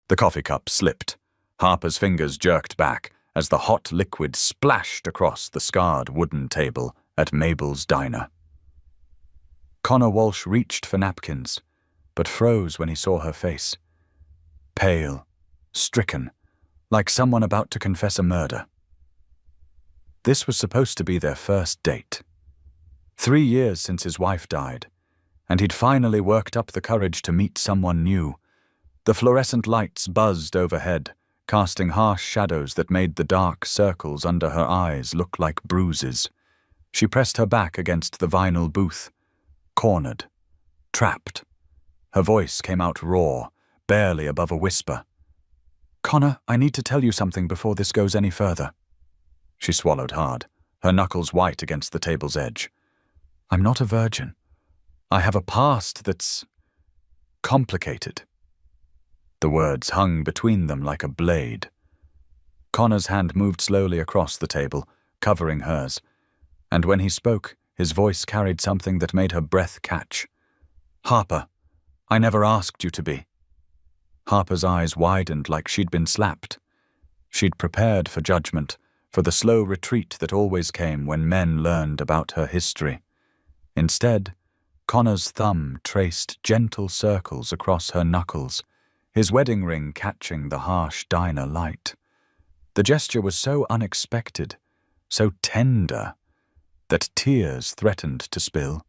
The coffee cup slipped. Harper's fingers jerked back as the hot liquid splashed across the scarred wooden table at Mabel's diner. Connor Walsh reached for napkins, but froze when he saw her face. Pale, stricken, like someone about to confess a murder. This was supposed to be their first date. 3 years since his wife died, and he'd finally worked up the courage to meet someone new. The fluorescent lights buzzed overhead, casting harsh shadows that made the dark circles under her eyes look like bruises. She pressed her back against the vinyl booth, cornered, trapped. Her voice came out raw, barely above a whisper. "Connor, I need to tell you something before this goes any further." She swallowed hard, her knuckles white against the table's edge. "I'm not a virgin. I have a past that's complicated." The words hung between them like a blade. Connor's hand moved slowly across the table, covering hers, and when he spoke, his voice carried something that made her breath catch. "Harper, I never asked you to be." Harper's eyes widened like she'd been slapped. She'd prepared for judgment, for the slow retreat that always came when men learned about her history. Instead, Connor's thumb traced gentle circles across her knuckles, his wedding ring catching the harsh diner light. The gesture was so unexpected, so tender, that tears threatened to spill.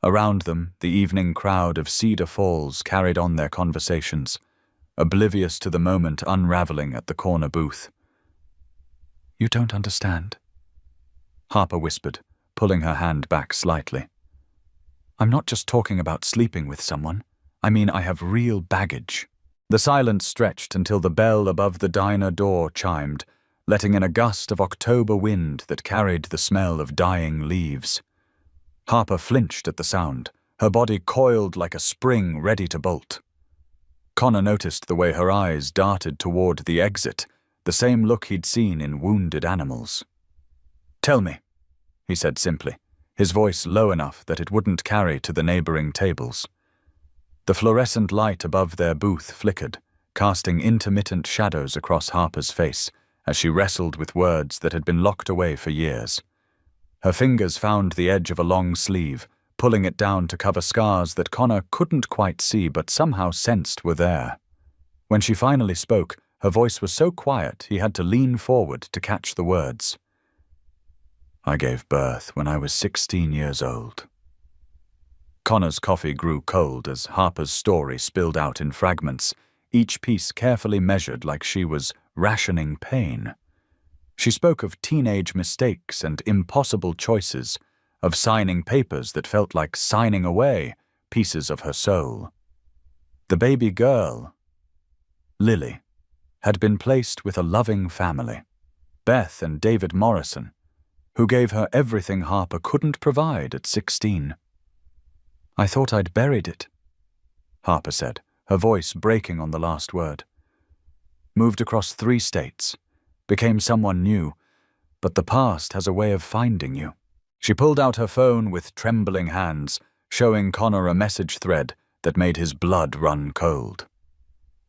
Around them, the evening crowd of Cedar Falls carried on their conversations, oblivious to the moment unraveling at the corner booth. "You don't understand," Harper whispered, pulling her hand back slightly. "I'm not just talking about sleeping with someone. I mean, I have real baggage." The silence stretched until the bell above the diner door chimed, letting in a gust of October wind that carried the smell of dying leaves. Harper flinched at the sound, her body coiled like a spring ready to bolt. Connor noticed the way her eyes darted toward the exit, the same look he'd seen in wounded animals. "Tell me," he said simply, his voice low enough that it wouldn't carry to the neighboring tables. The fluorescent light above their booth flickered, casting intermittent shadows across Harper's face as she wrestled with words that had been locked away for years. Her fingers found the edge of a long sleeve, pulling it down to cover scars that Connor couldn't quite see but somehow sensed were there. When she finally spoke, her voice was so quiet he had to lean forward to catch the words. "I gave birth when I was 16 years old." Connor's coffee grew cold as Harper's story spilled out in fragments, each piece carefully measured like she was rationing pain. She spoke of teenage mistakes and impossible choices, of signing papers that felt like signing away pieces of her soul. The baby girl, Lily, had been placed with a loving family, Beth and David Morrison, who gave her everything Harper couldn't provide at 16. "I thought I'd buried it," Harper said, her voice breaking on the last word. "Moved across 3 states, became someone new, but the past has a way of finding you." She pulled out her phone with trembling hands, showing Connor a message thread that made his blood run cold.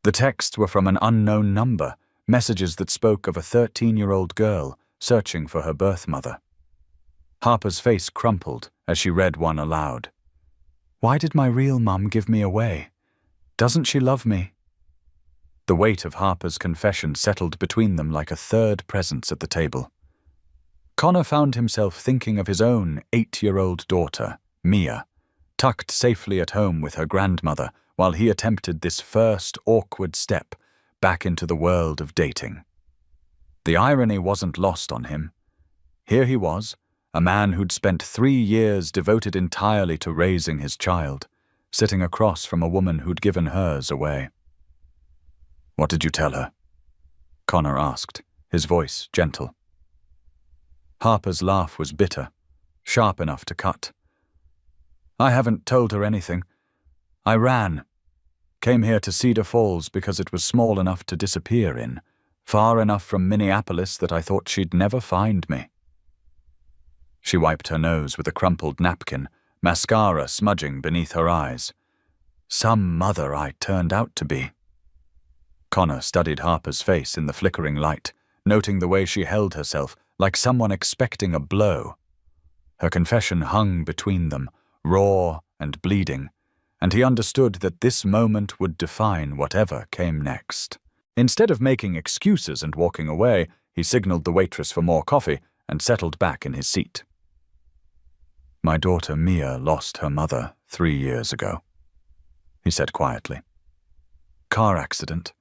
The texts were from an unknown number, messages that spoke of a 13-year-old girl searching for her birth mother. Harper's face crumpled as she read one aloud. "Why did my real mum give me away? Doesn't she love me?" The weight of Harper's confession settled between them like a third presence at the table. Connor found himself thinking of his own 8-year-old daughter, Mia, tucked safely at home with her grandmother while he attempted this first awkward step back into the world of dating. The irony wasn't lost on him. Here he was, a man who'd spent 3 years devoted entirely to raising his child, sitting across from a woman who'd given hers away. "What did you tell her?" Connor asked, his voice gentle. Harper's laugh was bitter, sharp enough to cut. "I haven't told her anything. I ran. Came here to Cedar Falls because it was small enough to disappear in, far enough from Minneapolis that I thought she'd never find me." She wiped her nose with a crumpled napkin, mascara smudging beneath her eyes. "Some mother I turned out to be." Connor studied Harper's face in the flickering light, noting the way she held herself like someone expecting a blow. Her confession hung between them, raw and bleeding, and he understood that this moment would define whatever came next. Instead of making excuses and walking away, he signaled the waitress for more coffee and settled back in his seat. "My daughter Mia lost her mother 3 years ago," he said quietly. "Car accident.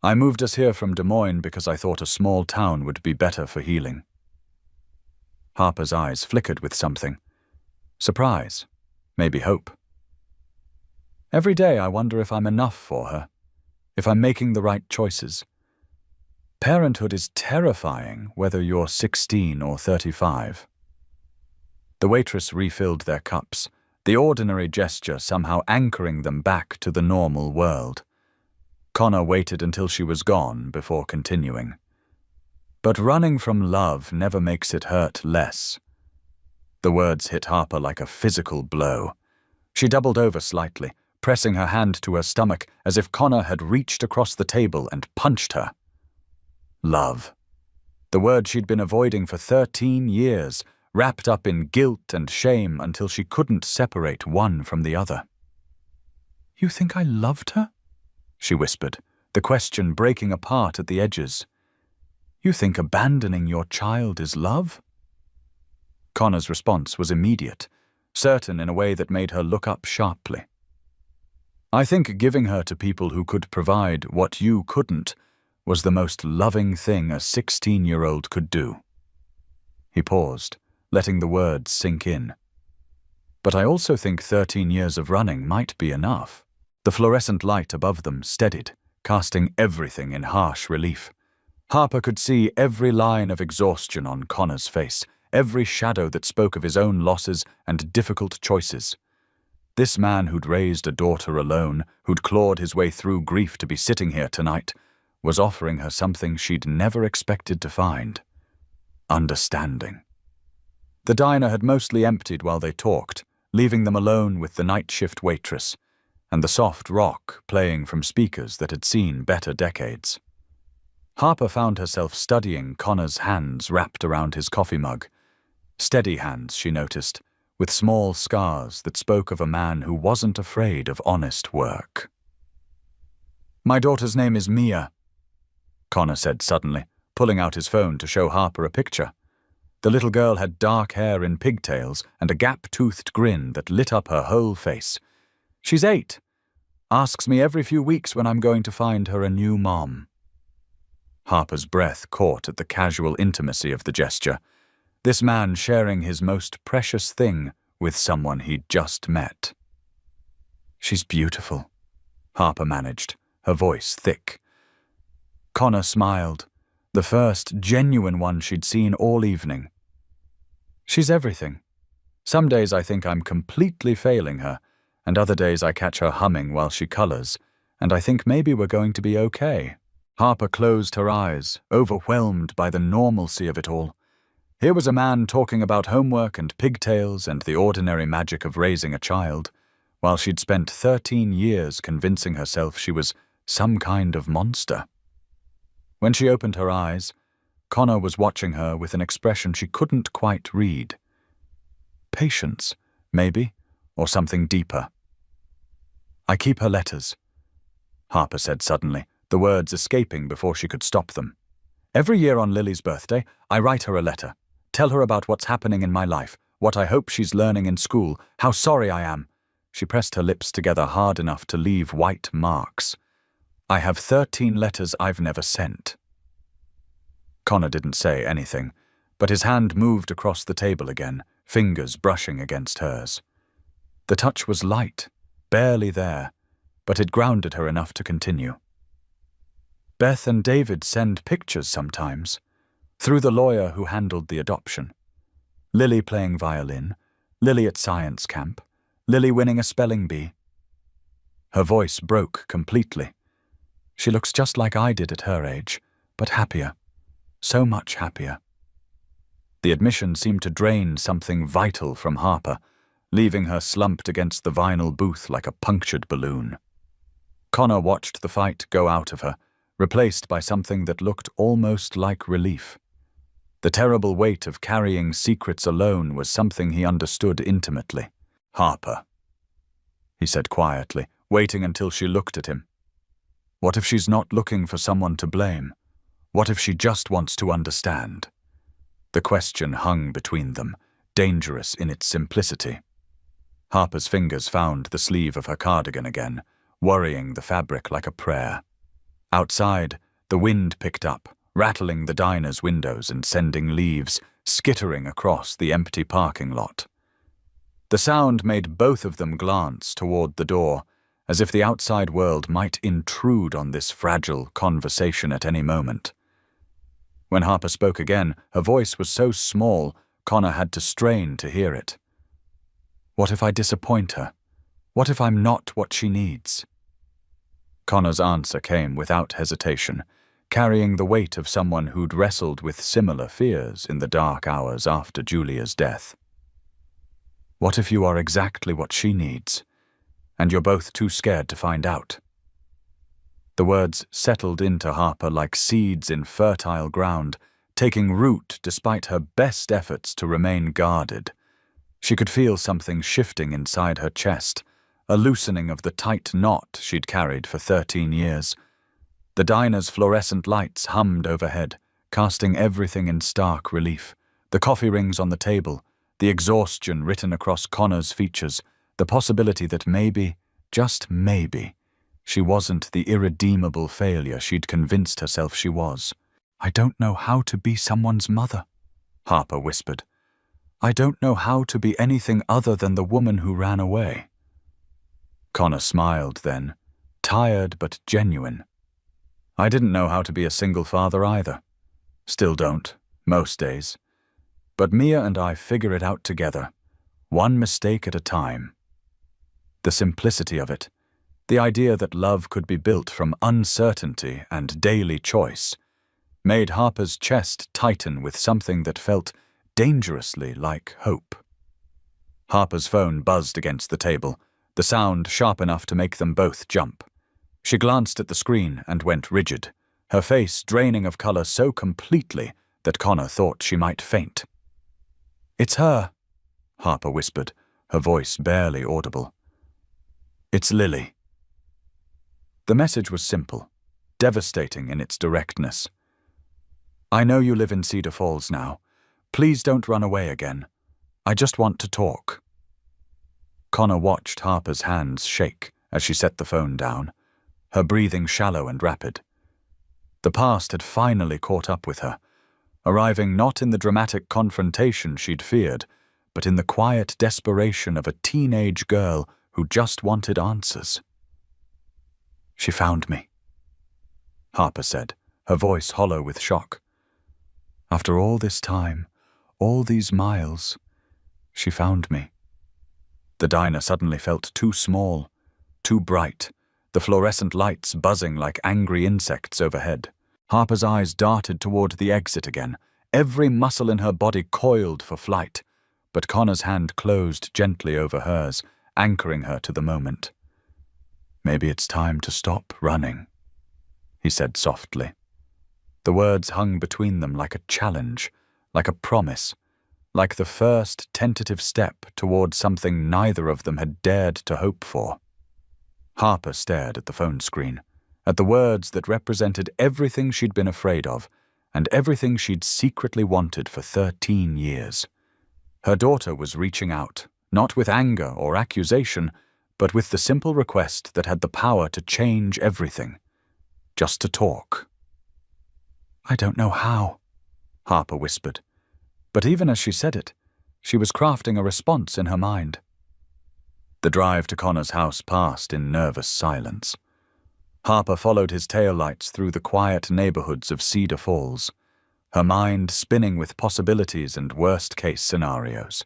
I moved us here from Des Moines because I thought a small town would be better for healing." Harper's eyes flickered with something. Surprise. Maybe hope. "Every day I wonder if I'm enough for her, if I'm making the right choices. Parenthood is terrifying, whether you're 16 or 35. The waitress refilled their cups, the ordinary gesture somehow anchoring them back to the normal world. Connor waited until she was gone before continuing. "But running from love never makes it hurt less." The words hit Harper like a physical blow. She doubled over slightly, pressing her hand to her stomach as if Connor had reached across the table and punched her. Love. The word she'd been avoiding for 13 years, wrapped up in guilt and shame until she couldn't separate one from the other. "You think I loved her?" she whispered, the question breaking apart at the edges. "You think abandoning your child is love?" Connor's response was immediate, certain in a way that made her look up sharply. "I think giving her to people who could provide what you couldn't was the most loving thing a 16-year-old could do." He paused, letting the words sink in. "But I also think 13 years of running might be enough." The fluorescent light above them steadied, casting everything in harsh relief. Harper could see every line of exhaustion on Connor's face, every shadow that spoke of his own losses and difficult choices. This man who'd raised a daughter alone, who'd clawed his way through grief to be sitting here tonight, was offering her something she'd never expected to find: understanding. The diner had mostly emptied while they talked, leaving them alone with the night shift waitress, and the soft rock playing from speakers that had seen better decades. Harper found herself studying Connor's hands wrapped around his coffee mug. Steady hands, she noticed, with small scars that spoke of a man who wasn't afraid of honest work. "My daughter's name is Mia," Connor said suddenly, pulling out his phone to show Harper a picture. The little girl had dark hair in pigtails and a gap-toothed grin that lit up her whole face. "She's 8. Asks me every few weeks when I'm going to find her a new mom." Harper's breath caught at the casual intimacy of the gesture. This man sharing his most precious thing with someone he'd just met. "She's beautiful," Harper managed, her voice thick. Connor smiled, the first genuine one she'd seen all evening. "She's everything. Some days I think I'm completely failing her, and other days I catch her humming while she colors, and I think maybe we're going to be okay." Harper closed her eyes, overwhelmed by the normalcy of it all. Here was a man talking about homework and pigtails and the ordinary magic of raising a child, while she'd spent 13 years convincing herself she was some kind of monster. When she opened her eyes, Connor was watching her with an expression she couldn't quite read. Patience, maybe, or something deeper. "I keep her letters," Harper said suddenly, the words escaping before she could stop them. "Every year on Lily's birthday, I write her a letter. Tell her about what's happening in my life, what I hope she's learning in school, how sorry I am." She pressed her lips together hard enough to leave white marks. "I have 13 letters I've never sent." Connor didn't say anything, but his hand moved across the table again, fingers brushing against hers. The touch was light, barely there, but it grounded her enough to continue. "Beth and David send pictures sometimes, through the lawyer who handled the adoption. Lily playing violin, Lily at science camp, Lily winning a spelling bee." Her voice broke completely. "She looks just like I did at her age, but happier. So much happier." The admission seemed to drain something vital from Harper, leaving her slumped against the vinyl booth like a punctured balloon. Connor watched the fight go out of her, replaced by something that looked almost like relief. The terrible weight of carrying secrets alone was something he understood intimately. "Harper," he said quietly, waiting until she looked at him. "What if she's not looking for someone to blame? What if she just wants to understand?" The question hung between them, dangerous in its simplicity. Harper's fingers found the sleeve of her cardigan again, worrying the fabric like a prayer. Outside, the wind picked up, rattling the diner's windows and sending leaves skittering across the empty parking lot. The sound made both of them glance toward the door, as if the outside world might intrude on this fragile conversation at any moment. When Harper spoke again, her voice was so small, Connor had to strain to hear it. "What if I disappoint her? What if I'm not what she needs?" Connor's answer came without hesitation, carrying the weight of someone who'd wrestled with similar fears in the dark hours after Julia's death. "What if you are exactly what she needs, and you're both too scared to find out?" The words settled into Harper like seeds in fertile ground, taking root despite her best efforts to remain guarded. She could feel something shifting inside her chest, a loosening of the tight knot she'd carried for 13 years. The diner's fluorescent lights hummed overhead, casting everything in stark relief. The coffee rings on the table, the exhaustion written across Connor's features, the possibility that maybe, just maybe, she wasn't the irredeemable failure she'd convinced herself she was. "I don't know how to be someone's mother," Harper whispered. "I don't know how to be anything other than the woman who ran away." Connor smiled then, tired but genuine. "I didn't know how to be a single father either. Still don't, most days. But Mia and I figure it out together, one mistake at a time." The simplicity of it, the idea that love could be built from uncertainty and daily choice, made Harper's chest tighten with something that felt dangerously like hope. Harper's phone buzzed against the table, the sound sharp enough to make them both jump. She glanced at the screen and went rigid, her face draining of color so completely that Connor thought she might faint. "It's her," Harper whispered, her voice barely audible. "It's Lily." The message was simple, devastating in its directness. "I know you live in Cedar Falls now. Please don't run away again. I just want to talk." Connor watched Harper's hands shake as she set the phone down, her breathing shallow and rapid. The past had finally caught up with her, arriving not in the dramatic confrontation she'd feared, but in the quiet desperation of a teenage girl who just wanted answers. "She found me," Harper said, her voice hollow with shock. "After all this time, all these miles, she found me." The diner suddenly felt too small, too bright, the fluorescent lights buzzing like angry insects overhead. Harper's eyes darted toward the exit again, every muscle in her body coiled for flight, but Connor's hand closed gently over hers, anchoring her to the moment. "Maybe it's time to stop running," he said softly. The words hung between them like a challenge, like a promise, like the first tentative step toward something neither of them had dared to hope for. Harper stared at the phone screen, at the words that represented everything she'd been afraid of, and everything she'd secretly wanted for 13 years. Her daughter was reaching out, not with anger or accusation, but with the simple request that had the power to change everything. Just to talk. "I don't know how," Harper whispered. But even as she said it, she was crafting a response in her mind. The drive to Connor's house passed in nervous silence. Harper followed his taillights through the quiet neighborhoods of Cedar Falls, her mind spinning with possibilities and worst-case scenarios.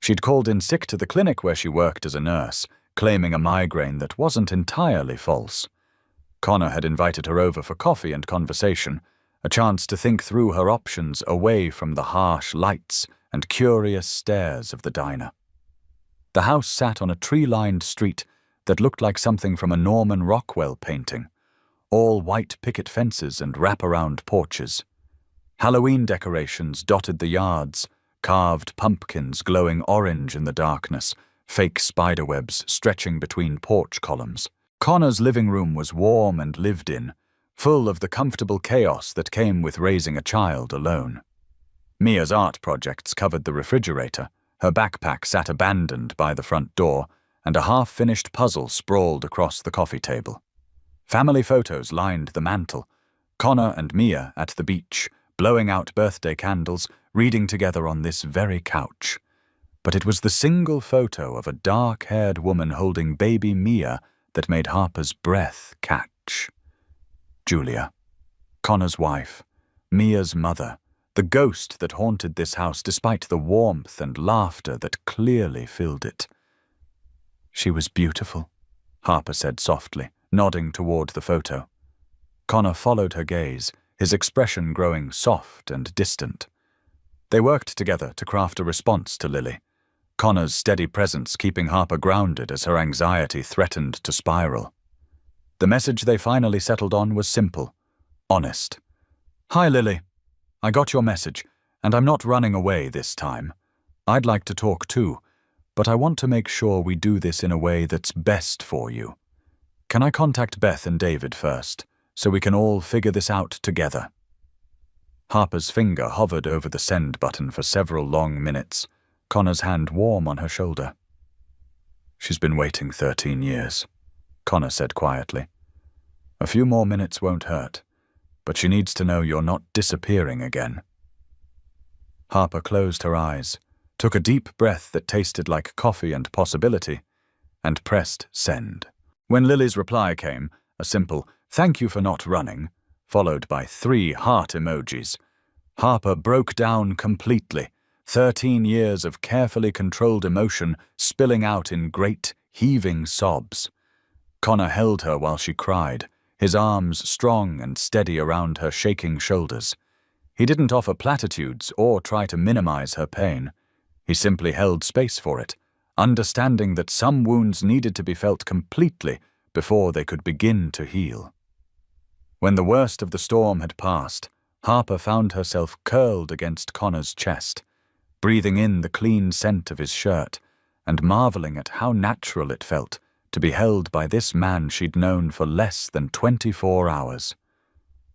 She'd called in sick to the clinic where she worked as a nurse, claiming a migraine that wasn't entirely false. Connor had invited her over for coffee and conversation, a chance to think through her options away from the harsh lights and curious stares of the diner. The house sat on a tree-lined street that looked like something from a Norman Rockwell painting, all white picket fences and wraparound porches. Halloween decorations dotted the yards, carved pumpkins glowing orange in the darkness, fake spiderwebs stretching between porch columns. Connor's living room was warm and lived in, full of the comfortable chaos that came with raising a child alone. Mia's art projects covered the refrigerator, her backpack sat abandoned by the front door, and a half-finished puzzle sprawled across the coffee table. Family photos lined the mantel, Connor and Mia at the beach, blowing out birthday candles, reading together on this very couch. But it was the single photo of a dark-haired woman holding baby Mia that made Harper's breath catch. Julia, Connor's wife, Mia's mother, the ghost that haunted this house despite the warmth and laughter that clearly filled it. She was beautiful, Harper said softly, nodding toward the photo. Connor followed her gaze, his expression growing soft and distant. They worked together to craft a response to Lily, Connor's steady presence keeping Harper grounded as her anxiety threatened to spiral. The message they finally settled on was simple, honest. "Hi, Lily. I got your message, and I'm not running away this time. I'd like to talk too, but I want to make sure we do this in a way that's best for you. Can I contact Beth and David first, so we can all figure this out together?" Harper's finger hovered over the send button for several long minutes, Connor's hand warm on her shoulder. "She's been waiting 13 years, Connor said quietly. "A few more minutes won't hurt, but she needs to know you're not disappearing again." Harper closed her eyes, took a deep breath that tasted like coffee and possibility, and pressed send. When Lily's reply came, a simple, "Thank you for not running," followed by 3 heart emojis, Harper broke down completely, 13 years of carefully controlled emotion spilling out in great, heaving sobs. Connor held her while she cried, his arms strong and steady around her shaking shoulders. He didn't offer platitudes or try to minimize her pain. He simply held space for it, understanding that some wounds needed to be felt completely before they could begin to heal. When the worst of the storm had passed, Harper found herself curled against Connor's chest, breathing in the clean scent of his shirt, and marveling at how natural it felt to be held by this man she'd known for less than 24 hours.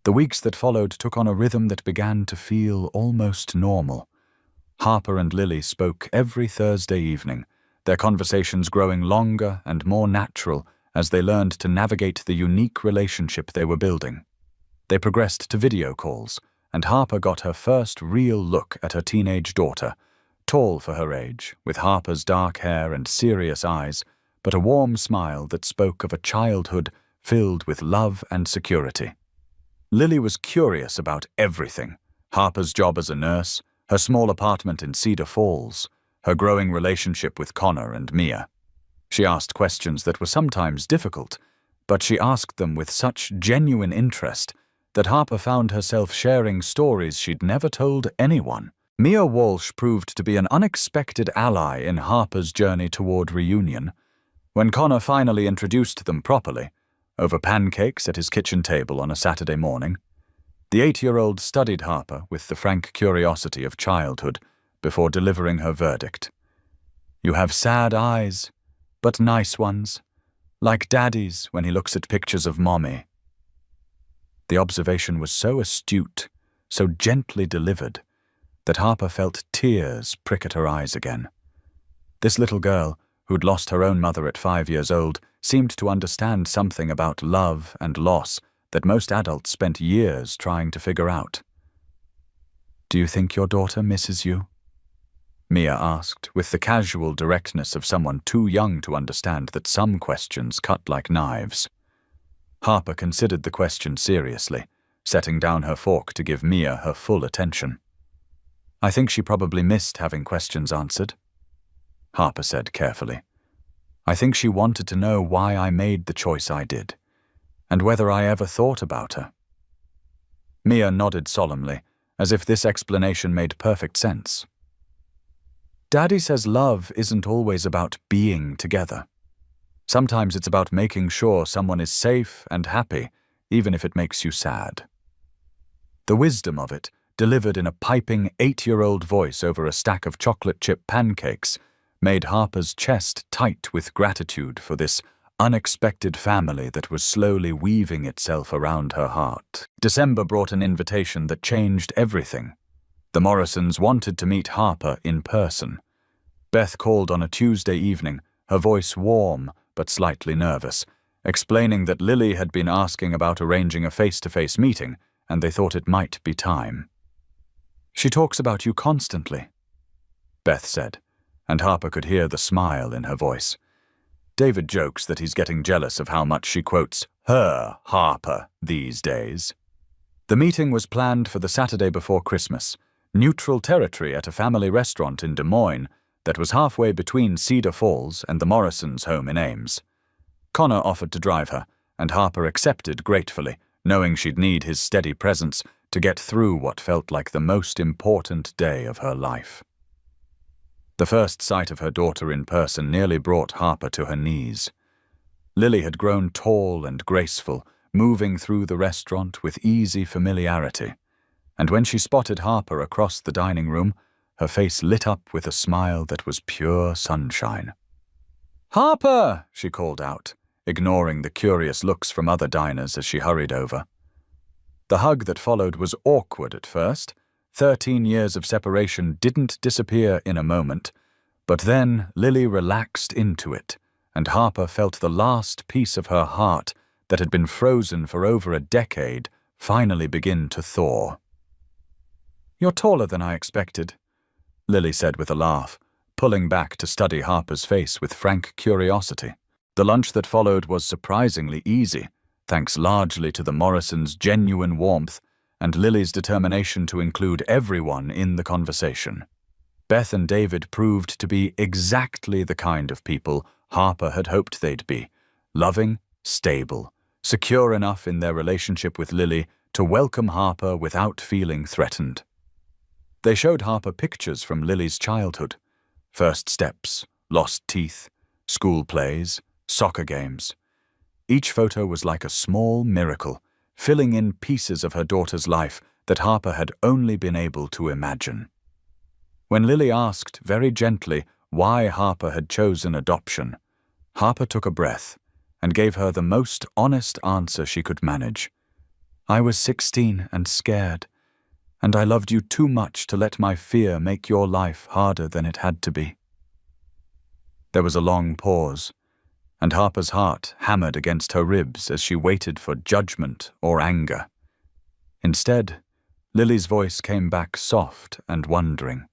The weeks that followed took on a rhythm that began to feel almost normal. Harper and Lily spoke every Thursday evening, their conversations growing longer and more natural as they learned to navigate the unique relationship they were building. They progressed to video calls, and Harper got her first real look at her teenage daughter, tall for her age, with Harper's dark hair and serious eyes, but a warm smile that spoke of a childhood filled with love and security. Lily was curious about everything: Harper's job as a nurse, her small apartment in Cedar Falls, her growing relationship with Connor and Mia. She asked questions that were sometimes difficult, but she asked them with such genuine interest that Harper found herself sharing stories she'd never told anyone. Mia Walsh proved to be an unexpected ally in Harper's journey toward reunion. When Connor finally introduced them properly, over pancakes at his kitchen table on a Saturday morning, the 8-year-old studied Harper with the frank curiosity of childhood before delivering her verdict. "You have sad eyes, but nice ones, like Daddy's when he looks at pictures of Mommy." The observation was so astute, so gently delivered, that Harper felt tears prick at her eyes again. This little girl, who'd lost her own mother at 5 years old, seemed to understand something about love and loss that most adults spent years trying to figure out. "Do you think your daughter misses you?" Mia asked, with the casual directness of someone too young to understand that some questions cut like knives. Harper considered the question seriously, setting down her fork to give Mia her full attention. "I think she probably missed having questions answered," Harper said carefully. "I think she wanted to know why I made the choice I did, and whether I ever thought about her." Mia nodded solemnly, as if this explanation made perfect sense. "Daddy says love isn't always about being together. Sometimes it's about making sure someone is safe and happy, even if it makes you sad. The wisdom of it, delivered in a piping 8-year-old voice over a stack of chocolate chip pancakes, made Harper's chest tight with gratitude for this unexpected family that was slowly weaving itself around her heart. December brought an invitation that changed everything. The Morrisons wanted to meet Harper in person. Beth called on a Tuesday evening, her voice warm but slightly nervous, explaining that Lily had been asking about arranging a face-to-face meeting, and they thought it might be time. "She talks about you constantly," Beth said, and Harper could hear the smile in her voice. David jokes that he's getting jealous of how much she quotes her Harper these days. The meeting was planned for the Saturday before Christmas, neutral territory at a family restaurant in Des Moines that was halfway between Cedar Falls and the Morrisons' home in Ames. Connor offered to drive her, and Harper accepted gratefully, knowing she'd need his steady presence to get through what felt like the most important day of her life. The first sight of her daughter in person nearly brought Harper to her knees. Lily had grown tall and graceful, moving through the restaurant with easy familiarity, and when she spotted Harper across the dining room, her face lit up with a smile that was pure sunshine. "Harper!" she called out, ignoring the curious looks from other diners as she hurried over. The hug that followed was awkward at first. 13 years of separation didn't disappear in a moment, but then Lily relaxed into it, and Harper felt the last piece of her heart that had been frozen for over a decade finally begin to thaw. "You're taller than I expected," Lily said with a laugh, pulling back to study Harper's face with frank curiosity. The lunch that followed was surprisingly easy, thanks largely to the Morrisons' genuine warmth and Lily's determination to include everyone in the conversation. Beth and David proved to be exactly the kind of people Harper had hoped they'd be: loving, stable, secure enough in their relationship with Lily to welcome Harper without feeling threatened. They showed Harper pictures from Lily's childhood: first steps, lost teeth, school plays, soccer games. Each photo was like a small miracle, filling in pieces of her daughter's life that Harper had only been able to imagine. When Lily asked very gently why Harper had chosen adoption, Harper took a breath and gave her the most honest answer she could manage. "I was 16 and scared, and I loved you too much to let my fear make your life harder than it had to be." There was a long pause, and Harper's heart hammered against her ribs as she waited for judgment or anger. Instead, Lily's voice came back soft and wondering.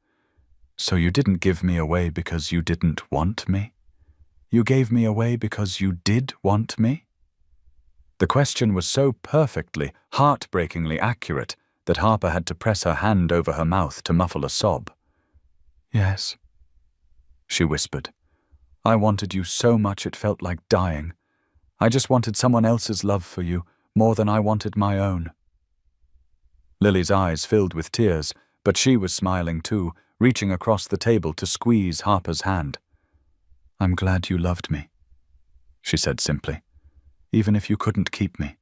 "So you didn't give me away because you didn't want me? You gave me away because you did want me?" The question was so perfectly, heartbreakingly accurate that Harper had to press her hand over her mouth to muffle a sob. "Yes," she whispered. "I wanted you so much it felt like dying. I just wanted someone else's love for you more than I wanted my own." Lily's eyes filled with tears, but she was smiling too, reaching across the table to squeeze Harper's hand. "I'm glad you loved me," she said simply. "Even if you couldn't keep me,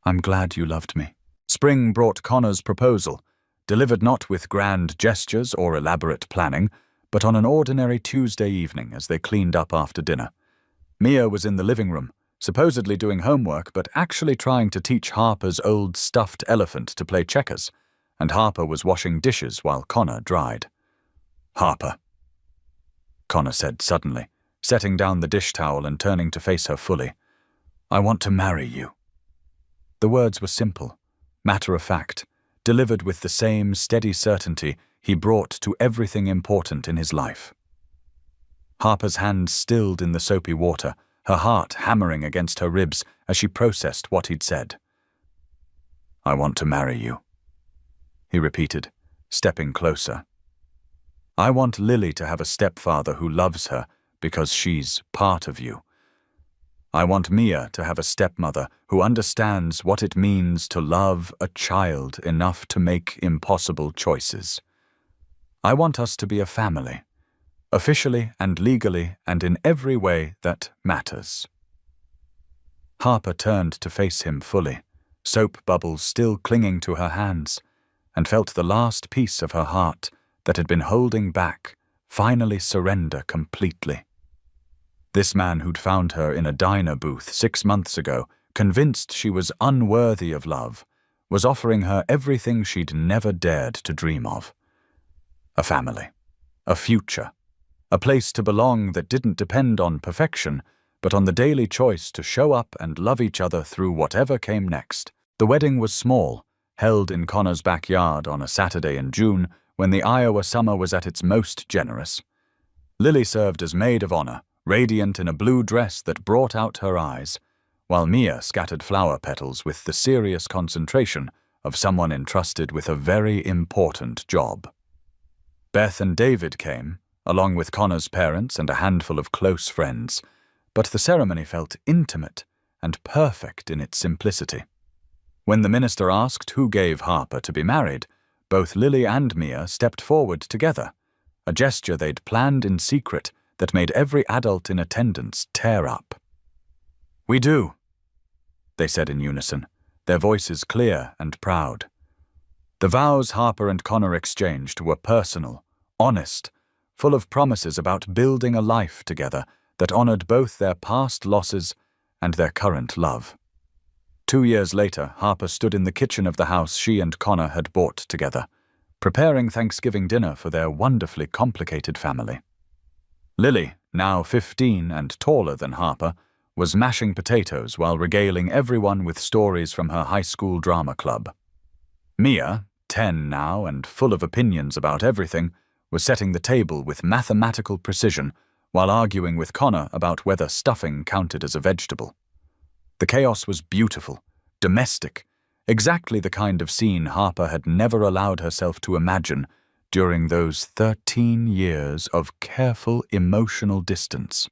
I'm glad you loved me." Spring brought Connor's proposal, delivered not with grand gestures or elaborate planning, but on an ordinary Tuesday evening as they cleaned up after dinner. Mia was in the living room, supposedly doing homework but actually trying to teach Harper's old stuffed elephant to play checkers, and Harper was washing dishes while Connor dried. "Harper," Connor said suddenly, setting down the dish towel and turning to face her fully. "I want to marry you." The words were simple, matter-of-fact, delivered with the same steady certainty he brought to everything important in his life. Harper's hands stilled in the soapy water, her heart hammering against her ribs as she processed what he'd said. "I want to marry you," he repeated, stepping closer. "I want Lily to have a stepfather who loves her because she's part of you. I want Mia to have a stepmother who understands what it means to love a child enough to make impossible choices. I want us to be a family, officially and legally and in every way that matters." Harper turned to face him fully, soap bubbles still clinging to her hands, and felt the last piece of her heart that had been holding back finally surrender completely. This man who'd found her in a diner booth 6 months ago, convinced she was unworthy of love, was offering her everything she'd never dared to dream of. A family, a future, a place to belong that didn't depend on perfection, but on the daily choice to show up and love each other through whatever came next. The wedding was small, held in Connor's backyard on a Saturday in June when the Iowa summer was at its most generous. Lily served as maid of honor, radiant in a blue dress that brought out her eyes, while Mia scattered flower petals with the serious concentration of someone entrusted with a very important job. Beth and David came, along with Connor's parents and a handful of close friends, but the ceremony felt intimate and perfect in its simplicity. When the minister asked who gave Harper to be married, both Lily and Mia stepped forward together, a gesture they'd planned in secret that made every adult in attendance tear up. "We do," they said in unison, their voices clear and proud. The vows Harper and Connor exchanged were personal, honest, full of promises about building a life together that honored both their past losses and their current love. 2 years later, Harper stood in the kitchen of the house she and Connor had bought together, preparing Thanksgiving dinner for their wonderfully complicated family. Lily, now 15 and taller than Harper, was mashing potatoes while regaling everyone with stories from her high school drama club. Mia, 10 now and full of opinions about everything, was setting the table with mathematical precision while arguing with Connor about whether stuffing counted as a vegetable. The chaos was beautiful, domestic, exactly the kind of scene Harper had never allowed herself to imagine during those 13 years of careful emotional distance.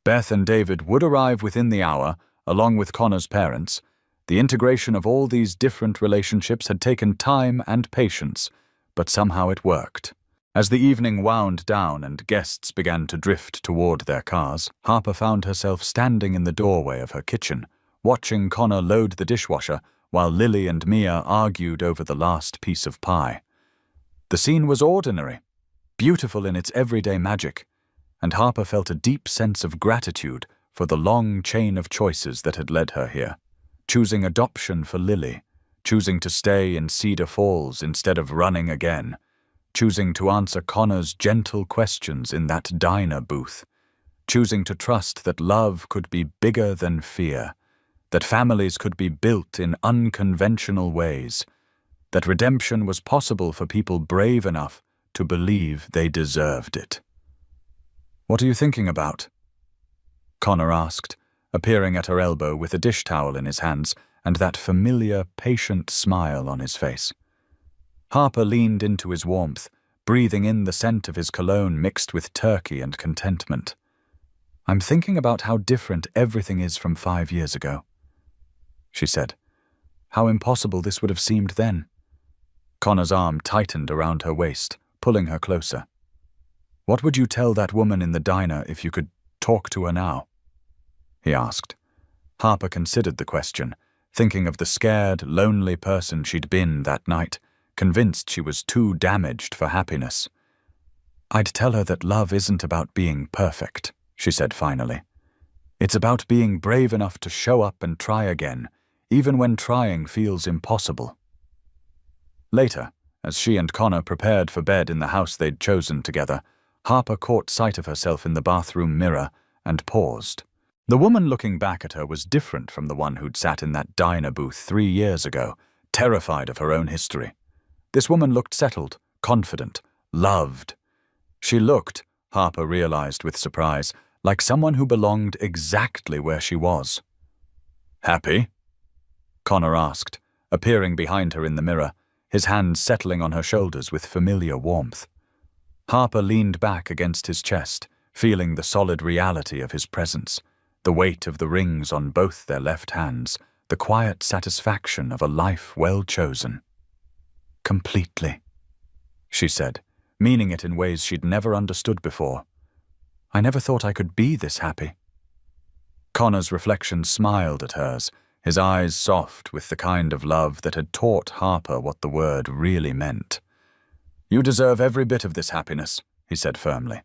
Beth and David would arrive within the hour, along with Connor's parents. The integration of all these different relationships had taken time and patience, but somehow it worked. As the evening wound down and guests began to drift toward their cars, Harper found herself standing in the doorway of her kitchen, watching Connor load the dishwasher while Lily and Mia argued over the last piece of pie. The scene was ordinary, beautiful in its everyday magic, and Harper felt a deep sense of gratitude for the long chain of choices that had led her here. Choosing adoption for Lily, choosing to stay in Cedar Falls instead of running again, choosing to answer Connor's gentle questions in that diner booth, choosing to trust that love could be bigger than fear, that families could be built in unconventional ways, that redemption was possible for people brave enough to believe they deserved it. "What are you thinking about?" Connor asked, appearing at her elbow with a dish towel in his hands and that familiar, patient smile on his face. Harper leaned into his warmth, breathing in the scent of his cologne mixed with turkey and contentment. "I'm thinking about how different everything is from 5 years ago," she said. "How impossible this would have seemed then." Connor's arm tightened around her waist, pulling her closer. "What would you tell that woman in the diner if you could talk to her now?" he asked. Harper considered the question, thinking of the scared, lonely person she'd been that night, convinced she was too damaged for happiness. "I'd tell her that love isn't about being perfect," she said finally. "It's about being brave enough to show up and try again, even when trying feels impossible." Later, as she and Connor prepared for bed in the house they'd chosen together, Harper caught sight of herself in the bathroom mirror and paused. The woman looking back at her was different from the one who'd sat in that diner booth 3 years ago, terrified of her own history. This woman looked settled, confident, loved. She looked, Harper realized with surprise, like someone who belonged exactly where she was. "Happy?" Connor asked, appearing behind her in the mirror, his hands settling on her shoulders with familiar warmth. Harper leaned back against his chest, feeling the solid reality of his presence, the weight of the rings on both their left hands, the quiet satisfaction of a life well chosen. "Completely," she said, meaning it in ways she'd never understood before. "I never thought I could be this happy." Connor's reflection smiled at hers, his eyes soft with the kind of love that had taught Harper what the word really meant. "You deserve every bit of this happiness," he said firmly.